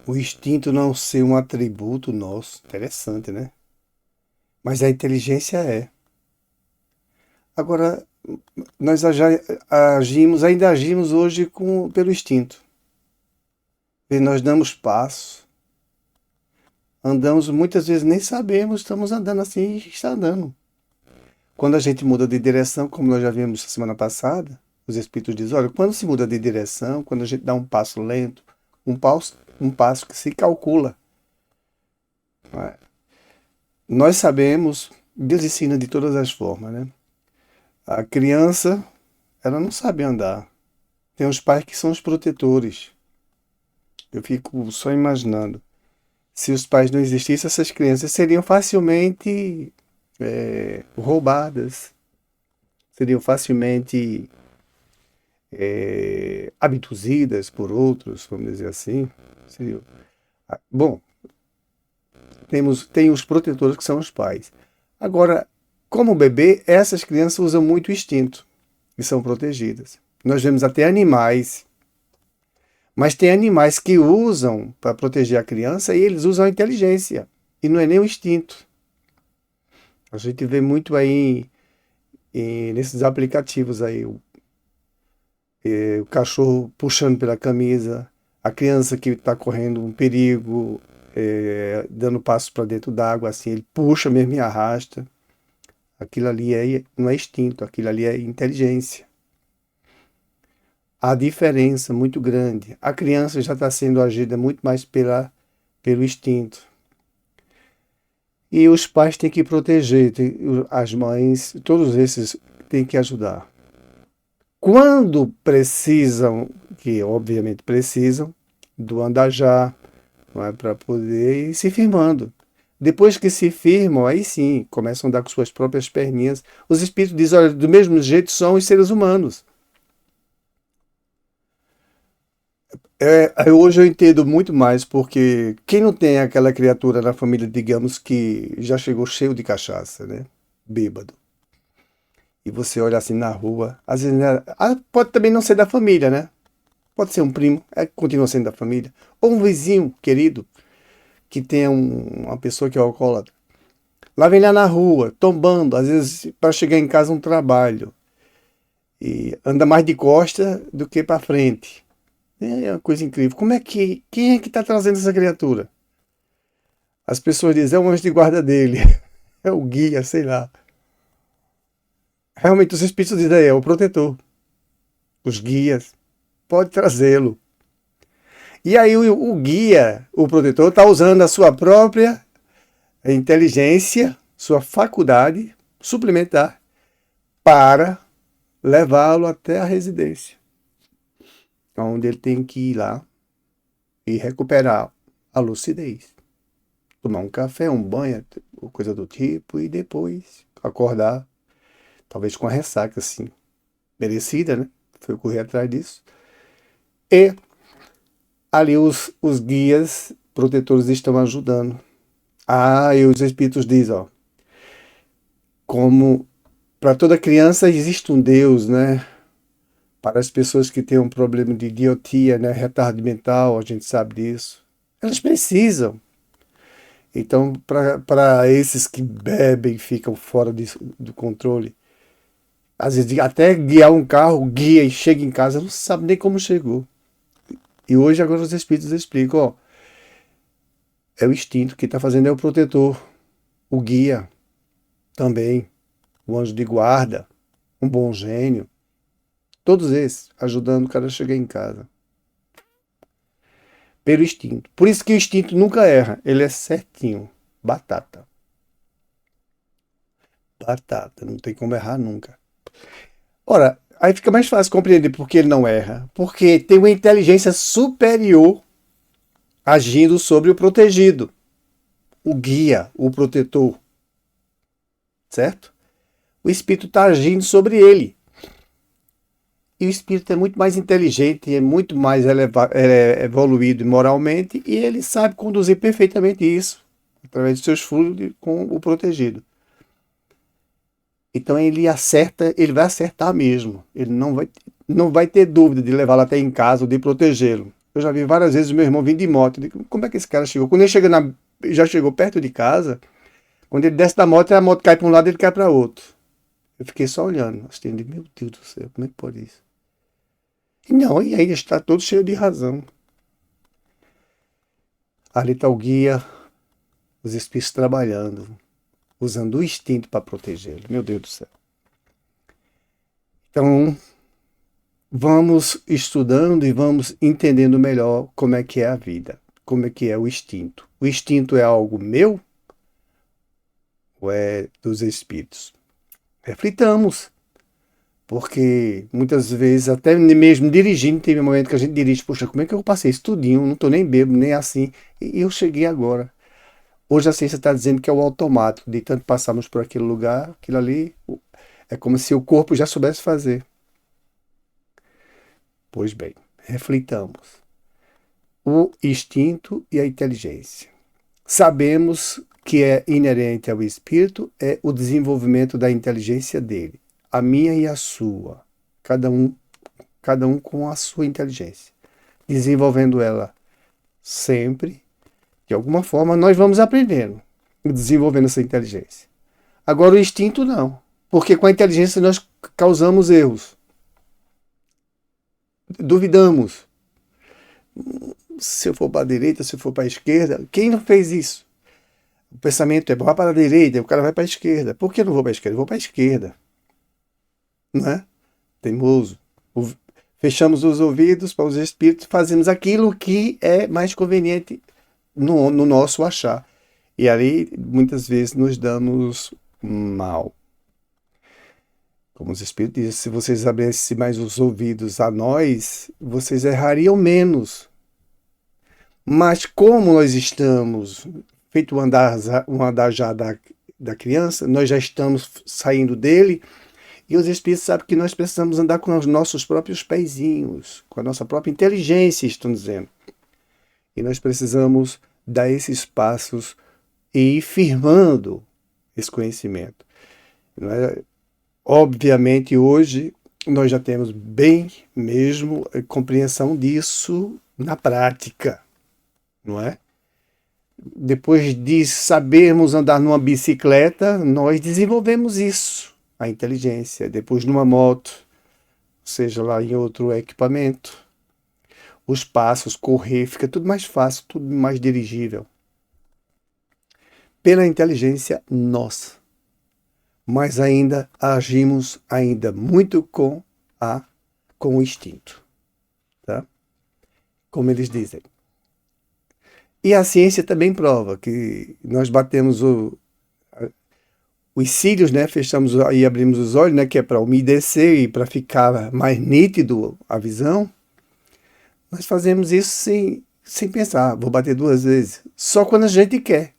O instinto não ser um atributo nosso, interessante, né? Mas a inteligência é. Agora, nós ainda agimos hoje pelo instinto. E nós damos passo, andamos, muitas vezes nem sabemos, estamos andando assim e está andando. Quando a gente muda de direção, como nós já vimos semana passada, os espíritos dizem, olha, quando se muda de direção, quando a gente dá um passo lento, um passo que se calcula, não é? Nós sabemos, Deus ensina de todas as formas, né? A criança, ela não sabe andar. Tem os pais que são os protetores. Eu fico só imaginando. Se os pais não existissem, essas crianças seriam facilmente roubadas, seriam facilmente abduzidas por outros, vamos dizer assim. Bom, tem os protetores que são os pais. Agora, como bebê, essas crianças usam muito o instinto e são protegidas. Nós vemos até animais, mas tem animais que usam para proteger a criança e eles usam a inteligência e não é nem o instinto. A gente vê muito aí nesses aplicativos aí o cachorro puxando pela camisa, a criança que está correndo um perigo, dando passo para dentro d'água, assim, ele puxa mesmo e arrasta. Aquilo ali não é instinto, aquilo ali é inteligência. Há diferença muito grande. A criança já está sendo agida muito mais pelo instinto. E os pais têm que proteger, as mães, todos esses têm que ajudar. Quando precisam, que obviamente precisam, do andar já, não é, para poder ir se firmando. Depois que se firmam, aí sim, começam a andar com suas próprias perninhas. Os espíritos dizem, olha, do mesmo jeito são os seres humanos. Hoje eu entendo muito mais, porque quem não tem aquela criatura na família, digamos, que já chegou cheio de cachaça, né? Bêbado. E você olha assim na rua, às vezes pode também não ser da família, né? Pode ser um primo, continua sendo da família. Ou um vizinho querido, que tenha uma pessoa que é alcoólatra. Lá vem lá na rua, tombando, às vezes para chegar em casa um trabalho. E anda mais de costa do que para frente. É uma coisa incrível. Quem é que está trazendo essa criatura? As pessoas dizem, é o anjo de guarda dele. É o guia, sei lá. Realmente os espíritos dizem, é o protetor. Os guias. Pode trazê-lo. E aí o guia, o protetor, está usando a sua própria inteligência, sua faculdade suplementar para levá-lo até a residência, onde ele tem que ir lá e recuperar a lucidez. Tomar um café, um banho, coisa do tipo, e depois acordar, talvez com a ressaca, assim, merecida, né? Foi correr atrás disso. E ali os guias protetores estão ajudando. E os espíritos dizem, ó, como para toda criança existe um Deus, né? Para as pessoas que têm um problema de idiotia, né? Retardo mental, a gente sabe disso. Elas precisam. Então, para esses que bebem, ficam fora do controle, às vezes até guiar um carro, guia e chega em casa, não sabe nem como chegou. E hoje agora os espíritos explicam, ó, é o instinto que está fazendo, é o protetor, o guia também, o anjo de guarda, um bom gênio, todos esses ajudando o cara a chegar em casa. Pelo instinto. Por isso que o instinto nunca erra, ele é certinho, batata. Batata, não tem como errar nunca. Ora, aí fica mais fácil compreender por que ele não erra. Porque tem uma inteligência superior agindo sobre o protegido, o guia, o protetor. Certo? o espírito está agindo sobre ele. E o espírito é muito mais inteligente, é muito mais evoluído moralmente, e ele sabe conduzir perfeitamente isso, através dos seus fluidos com o protegido. Então ele acerta, ele vai acertar mesmo. Ele não vai ter dúvida de levá-lo até em casa ou de protegê-lo. Eu já vi várias vezes o meu irmão vindo de moto. Eu digo, como é que esse cara chegou? Quando ele já chegou perto de casa, quando ele desce da moto, a moto cai para um lado e ele cai para outro. Eu fiquei só olhando, assistindo. Meu Deus do céu, como é que pode isso? E não, e ainda está todo cheio de razão. Ali está o guia, os espíritos trabalhando, usando o instinto para protegê-lo. Meu Deus do céu. Então, vamos estudando e vamos entendendo melhor como é que é a vida, como é que é o instinto. O instinto é algo meu ou é dos espíritos? Reflitamos, porque muitas vezes, até mesmo dirigindo, tem um momento que a gente dirige, poxa, como é que eu passei isso tudinho? Não estou nem bêbado, nem assim, e eu cheguei agora. Hoje a ciência está dizendo que é o automático, de tanto passarmos por aquele lugar, aquilo ali, é como se o corpo já soubesse fazer. Pois bem, reflitamos. O instinto e a inteligência. Sabemos que é inerente ao espírito é o desenvolvimento da inteligência dele, a minha e a sua, cada um com a sua inteligência, desenvolvendo ela sempre, de alguma forma nós vamos aprendendo, desenvolvendo essa inteligência. Agora o instinto não, porque com a inteligência nós causamos erros, duvidamos. Se eu for para a direita, se eu for para a esquerda, quem não fez isso? O pensamento é, vá para a direita, o cara vai para a esquerda. Por que eu não vou para a esquerda? Eu vou para a esquerda. Não é? Teimoso. Fechamos os ouvidos para os espíritos, fazemos aquilo que é mais conveniente no nosso achar. E ali, muitas vezes, nos damos mal. Como os espíritos dizem, se vocês abrissem mais os ouvidos a nós, vocês errariam menos. Mas como nós estamos, feito um andar já da criança, nós já estamos saindo dele, e os espíritos sabem que nós precisamos andar com os nossos próprios pezinhos, com a nossa própria inteligência, estão dizendo. E nós precisamos dar esses passos e ir firmando esse conhecimento. Não é? Obviamente, hoje, nós já temos bem mesmo compreensão disso na prática, não é? Depois de sabermos andar numa bicicleta, nós desenvolvemos isso, a inteligência. Depois numa moto, seja lá em outro equipamento, os passos, correr, fica tudo mais fácil, tudo mais dirigível. Pela inteligência nossa. Mas ainda agimos ainda muito com o instinto, tá? Como eles dizem. E a ciência também prova que nós batemos os cílios, né? Fechamos e abrimos os olhos, né? Que é para umedecer e para ficar mais nítido a visão. Nós fazemos isso sem pensar, vou bater 2 vezes. Só quando a gente quer.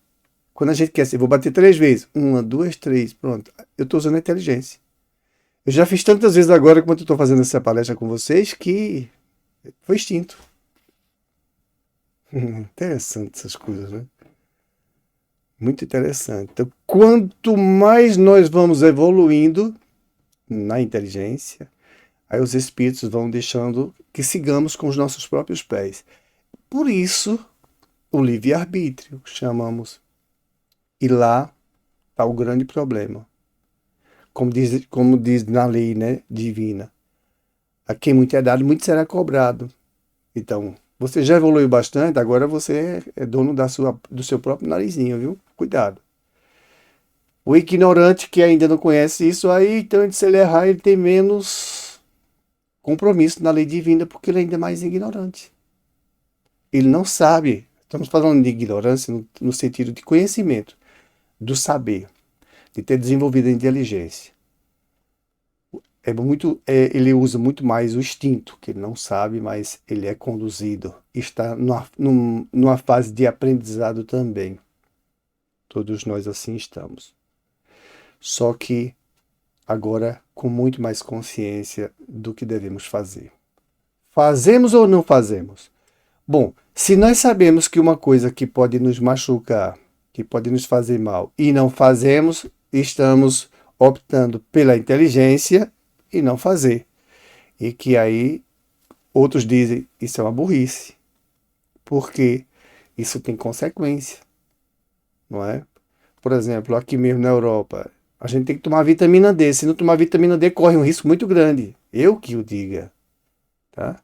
Quando a gente quer assim, vou bater 3 vezes. 1, 2, 3, pronto. Eu estou usando a inteligência. Eu já fiz tantas vezes agora, quando eu estou fazendo essa palestra com vocês, que foi extinto. Interessante essas coisas, né? Muito interessante. Então, quanto mais nós vamos evoluindo na inteligência, aí os espíritos vão deixando que sigamos com os nossos próprios pés. Por isso, o livre-arbítrio chamamos. E lá está o grande problema. Como diz na lei, né, divina. A quem muito é dado, muito será cobrado. Então, você já evoluiu bastante, agora você é dono do seu próprio narizinho, viu? Cuidado. O ignorante que ainda não conhece isso aí, então se ele errar, ele tem menos compromisso na lei divina, porque ele ainda é mais ignorante. Ele não sabe. Estamos falando de ignorância no sentido de conhecimento, do saber, de ter desenvolvido a inteligência. Ele usa muito mais o instinto, que ele não sabe, mas ele é conduzido. Está numa fase de aprendizado também. Todos nós assim estamos. Só que agora com muito mais consciência do que devemos fazer. Fazemos ou não fazemos? Bom, se nós sabemos que uma coisa que pode nos machucar, que pode nos fazer mal, e não fazemos, estamos optando pela inteligência e não fazer. E que aí outros dizem, isso é uma burrice, porque isso tem consequência, não é? Por exemplo, aqui mesmo na Europa, a gente tem que tomar vitamina D. Se não tomar vitamina D, corre um risco muito grande. Eu que o diga, tá?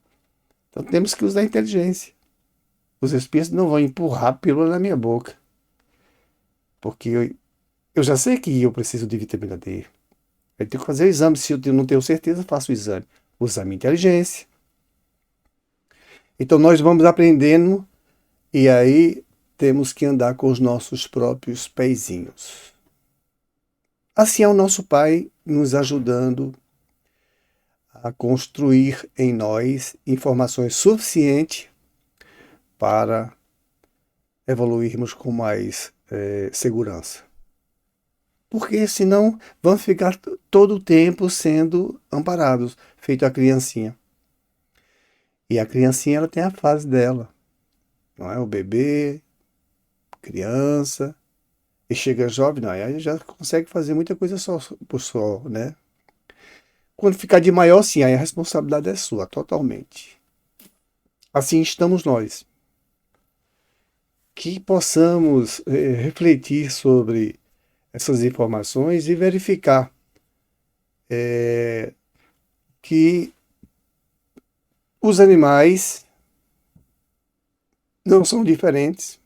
Então temos que usar a inteligência. Os espíritos não vão empurrar a pílula na minha boca, porque eu já sei que eu preciso de vitamina D. Eu tenho que fazer o exame. Se eu não tenho certeza, faço o exame. Usar a minha inteligência. Então nós vamos aprendendo e aí temos que andar com os nossos próprios pezinhos. Assim é o nosso Pai nos ajudando a construir em nós informações suficientes para evoluirmos com mais segurança. Porque senão vamos ficar todo o tempo sendo amparados, feito a criancinha. E a criancinha ela tem a fase dela, não é? O bebê, criança, e chega jovem, não, aí já consegue fazer muita coisa só por só, né? Quando ficar de maior, sim, aí a responsabilidade é sua, totalmente. Assim estamos nós. Que possamos refletir sobre essas informações e verificar que os animais não são diferentes,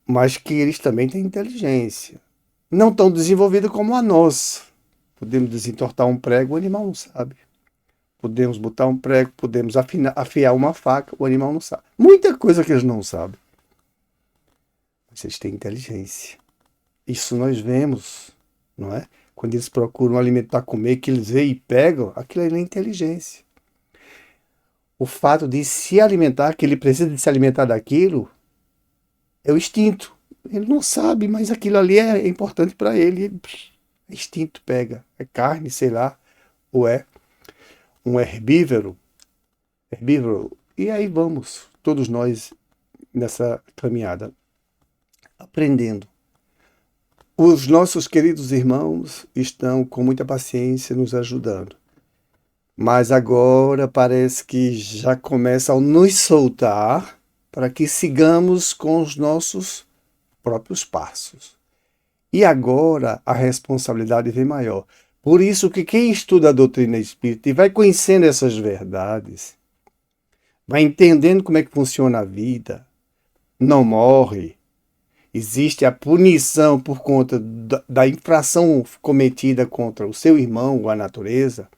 mas que eles também têm inteligência. Não tão desenvolvida como a nossa. Podemos desentortar um prego, o animal não sabe. Podemos botar um prego, podemos afiar uma faca, o animal não sabe. Muita coisa que eles não sabem. Mas eles têm inteligência. Isso nós vemos, não é? Quando eles procuram um alimento para comer, que eles veem e pegam, aquilo ali é inteligência. O fato de se alimentar, que ele precisa de se alimentar daquilo, é o instinto. Ele não sabe, mas aquilo ali é importante para ele. É instinto, pega. É carne, sei lá, ou é um herbívoro. E aí vamos, todos nós, nessa caminhada, aprendendo. Os nossos queridos irmãos estão com muita paciência nos ajudando. Mas agora parece que já começam a nos soltar para que sigamos com os nossos próprios passos. E agora a responsabilidade vem maior. Por isso que quem estuda a doutrina espírita e vai conhecendo essas verdades, vai entendendo como é que funciona a vida, não morre. Existe a punição por conta da infração cometida contra o seu irmão ou a natureza,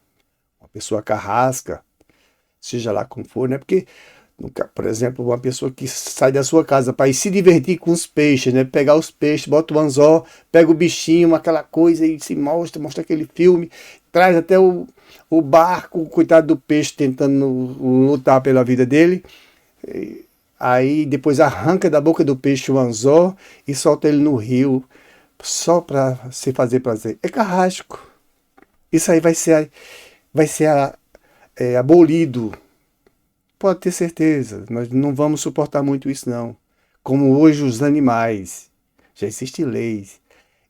uma pessoa carrasca, seja lá como for, né? Porque, por exemplo, uma pessoa que sai da sua casa para ir se divertir com os peixes, né? Pegar os peixes, bota o anzol, pega o bichinho, aquela coisa e se mostra aquele filme, traz até o barco, coitado do peixe tentando lutar pela vida dele. Aí depois arranca da boca do peixe o anzol e solta ele no rio só para se fazer prazer. É carrasco. Isso aí vai ser abolido. Pode ter certeza. Nós não vamos suportar muito isso não. Como hoje os animais. Já existem leis.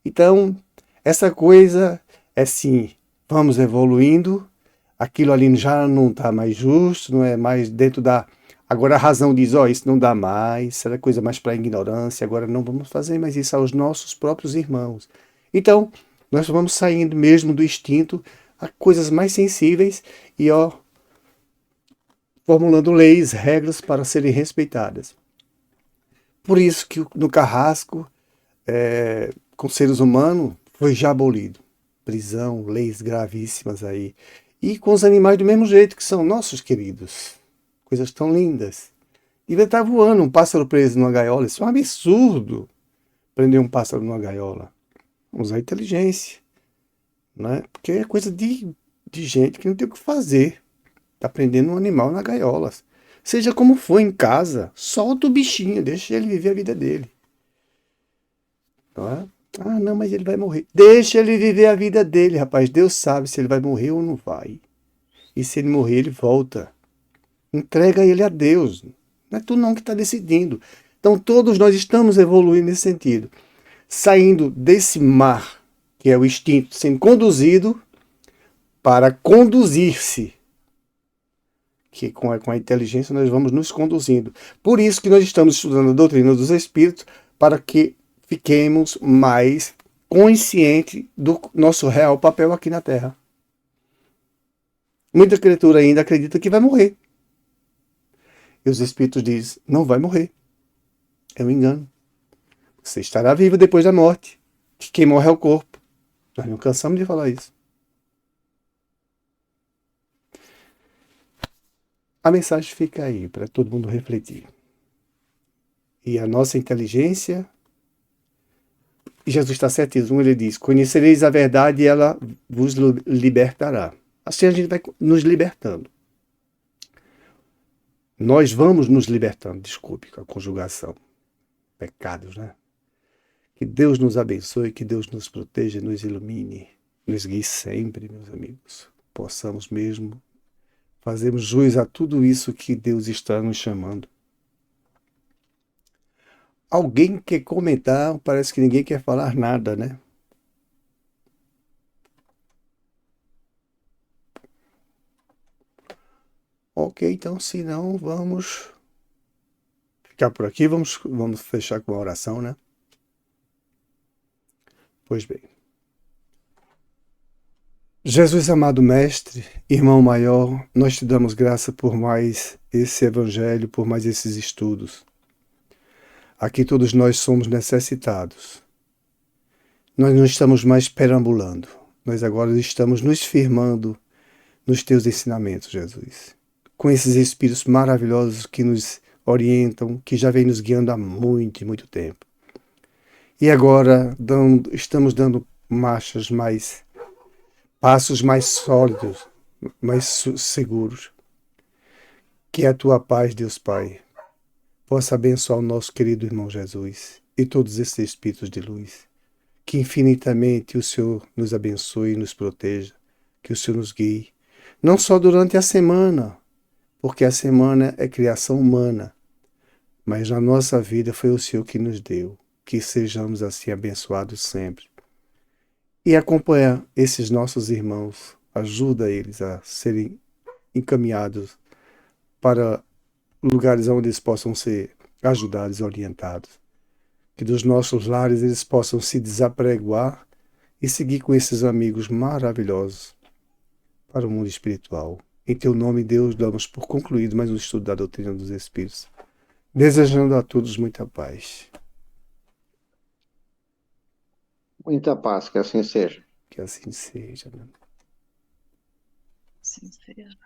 Então, essa coisa é sim, vamos evoluindo. Aquilo ali já não está mais justo, não é mais dentro da... Agora a razão diz, isso não dá mais, isso era coisa mais para ignorância, agora não vamos fazer mais isso aos nossos próprios irmãos. Então, nós vamos saindo mesmo do instinto a coisas mais sensíveis e, formulando leis, regras para serem respeitadas. Por isso que no carrasco, com seres humanos, foi já abolido. Prisão, leis gravíssimas aí. E com os animais do mesmo jeito, que são nossos queridos. Coisas tão lindas. Devia estar voando um pássaro preso numa gaiola. Isso é um absurdo. Prender um pássaro numa gaiola. Usar inteligência. Né? Porque é coisa de gente que não tem o que fazer. Está prendendo um animal na gaiola. Seja como for em casa, solta o bichinho, deixa ele viver a vida dele. Não é? Ah, não, mas ele vai morrer. Deixa ele viver a vida dele, rapaz. Deus sabe se ele vai morrer ou não vai. E se ele morrer, ele volta. Entrega ele a Deus. Não é tu não que está decidindo. Então todos nós estamos evoluindo nesse sentido. Saindo desse mar, que é o instinto, sendo conduzido para conduzir-se. Que com a inteligência nós vamos nos conduzindo. Por isso que nós estamos estudando a doutrina dos espíritos, para que fiquemos mais conscientes do nosso real papel aqui na Terra. Muita criatura ainda acredita que vai morrer. E os espíritos dizem, não vai morrer. É um engano. Você estará vivo depois da morte. Que quem morre é o corpo. Nós não cansamos de falar isso. A mensagem fica aí para todo mundo refletir. E a nossa inteligência, Jesus está 7:1, ele diz, conhecereis a verdade e ela vos libertará. Assim a gente vai nos libertando. Nós vamos nos libertando, desculpe com a conjugação. Pecados, né? Que Deus nos abençoe, que Deus nos proteja, nos ilumine, nos guie sempre, meus amigos. Possamos mesmo fazermos jus a tudo isso que Deus está nos chamando. Alguém quer comentar? Parece que ninguém quer falar nada, né? Ok, então se não, vamos ficar por aqui. Vamos fechar com uma oração, né? Pois bem. Jesus amado Mestre, irmão maior, nós te damos graça por mais esse evangelho, por mais esses estudos. Aqui todos nós somos necessitados. Nós não estamos mais perambulando. Nós agora estamos nos firmando nos teus ensinamentos, Jesus. Com esses espíritos maravilhosos que nos orientam, que já vêm nos guiando há muito e muito tempo. E agora estamos dando passos mais sólidos, mais seguros. Que a tua paz, Deus Pai, possa abençoar o nosso querido irmão Jesus e todos esses espíritos de luz. Que infinitamente o Senhor nos abençoe e nos proteja, que o Senhor nos guie, não só durante a semana, porque a semana é criação humana, mas na nossa vida foi o Senhor que nos deu, que sejamos assim abençoados sempre. E acompanha esses nossos irmãos, ajuda eles a serem encaminhados para lugares onde eles possam ser ajudados e orientados. Que dos nossos lares eles possam se desapregoar e seguir com esses amigos maravilhosos para o mundo espiritual. Em teu nome, Deus, damos por concluído mais um estudo da doutrina dos Espíritos, desejando a todos muita paz. Muita paz, que assim seja. Que assim seja. Né? Sim, seja.